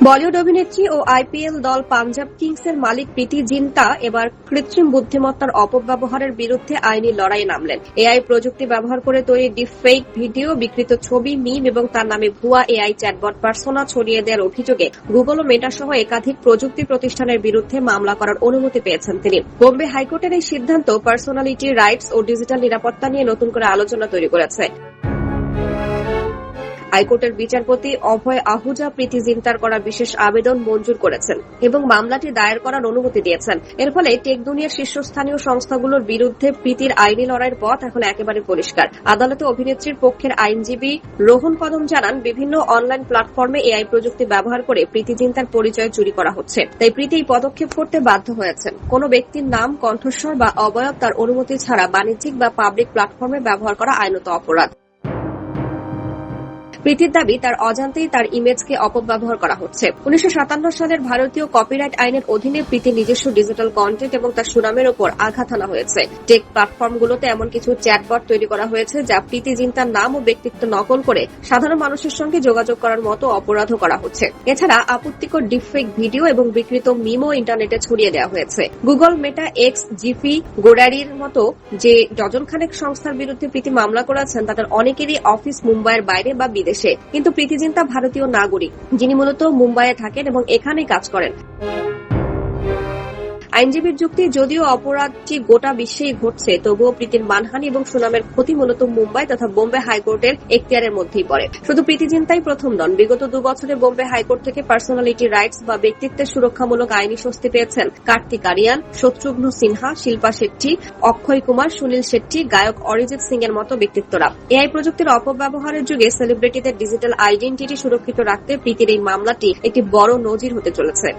বলিউড অভিনেত্রী ও আইপিএল দল পাঞ্জাব কিংসের মালিক প্রীতি জিন্টা এবার কৃত্রিম বুদ্ধিমত্তার অপব্যবহারের বিরুদ্ধে আইনি লড়াইয়ে নামলেন। এআই প্রযুক্তি ব্যবহার করে তৈরি ডিপফেক ভিডিও, বিকৃত ছবি, মিম এবং তার নামে ভুয়া এআই চ্যাটবট পার্সোনা ছড়িয়ে দেওয়ার অভিযোগে গুগল ও মেটা সহ একাধিক প্রযুক্তি প্রতিষ্ঠানের বিরুদ্ধে মামলা করার অনুমতি পেয়েছেন তিনি। বোম্বে হাইকোর্টের এই সিদ্ধান্ত পার্সোনালিটি রাইটস ও ডিজিটাল নিরাপত্তা নিয়ে নতুন করে আলোচনা তৈরি করেছে। হাইকোর্টের বিচারপতি অভয় আহুজা প্রীতি জিন্টার করা বিশেষ আবেদন মঞ্জুর করেছেন এবং মামলাটি দায়ের করার অনুমতি দিয়েছেন। এর ফলে টেক দুনিয়ার শীর্ষস্থানীয় সংস্থাগুলোর বিরুদ্ধে প্রীতির আইনি লড়াইয়ের পথ এখন একেবারে পরিষ্কার। আদালতে অভিনেত্রীর পক্ষের আইনজীবী রোহন কদম জানান, বিভিন্ন অনলাইন প্ল্যাটফর্মে এআই প্রযুক্তি ব্যবহার করে প্রীতি জিন্টার পরিচয় চুরি করা হচ্ছে, তাই প্রীতি এই পদক্ষেপ করতে বাধ্য হয়েছেন। কোন ব্যক্তির নাম, কণ্ঠস্বর বা অবয়ব তার অনুমতি ছাড়া বাণিজ্যিক বা পাবলিক প্ল্যাটফর্মে ব্যবহার করা আইনত অপরাধ। প্রীতির দাবি, তার অজান্তেই তার ইমেজকে অপব্যবহার করা হচ্ছে। 1957 সালের ভারতীয় কপিরাইট আইনের অধীনে প্রীতির নিজস্ব ডিজিটাল কন্টেন্ট এবং তার সুনামের ওপর আঘাত আনা হয়েছে। টেক প্ল্যাটফর্মগুলোতে এমন কিছু চ্যাটবট তৈরি করা হয়েছে যা প্রীতি জিন্টার নাম ও ব্যক্তিত্ব নকল করে সাধারণ মানুষের সঙ্গে যোগাযোগ করার মতো অপরাধও করা হচ্ছে। এছাড়া আপত্তিকর ডিপফেক ভিডিও এবং বিকৃত মিমও ইন্টারনেটে ছড়িয়ে দেওয়া হয়েছে। গুগল, মেটা, এক্স, জিপি, গোডারির মতো যে ডজনখানেক সংস্থার বিরুদ্ধে প্রীতি মামলা করেছেন তাদের অনেকেরই অফিস মুম্বাইয়ের বাইরে বা বিদেশে, কিন্তু প্রীতি জিন্টা ভারতীয় নাগরিক, যিনি মূলত মুম্বাইয়ে থাকেন এবং এখানেই কাজ করেন। আইনজীবীর যুক্তি, যদিও অপরাধটি গোটা বিশ্বেই ঘটছে, তবুও প্রীতির মানহানি এবং সুনামের ক্ষতি মূলত মুম্বাই তথা বোম্বে হাইকোর্টের এখতিয়ারের মধ্যেই পড়ে। শুধু প্রীতি জিন্টাই প্রথম নন। বিগত 2 বছরে বোম্বে হাইকোর্ট থেকে পার্সোনালিটি রাইটস বা ব্যক্তিত্বের সুরক্ষামূলক আইনি স্বস্তি পেয়েছেন কার্তিক আরিয়ান, শত্রুঘ্ন সিনহা, শিল্পা শেট্টি, অক্ষয় কুমার, সুনীল শেট্টি, গায়ক অরিজিৎ সিং এর মতো ব্যক্তিত্বরা। এআই প্রযুক্তির অপব্যবহারের যুগে সেলিব্রিটিদের ডিজিটাল আইডেন্টিটি সুরক্ষিত রাখতে প্রীতির এই মামলাটি একটি বড় নজির হতে চলেছে।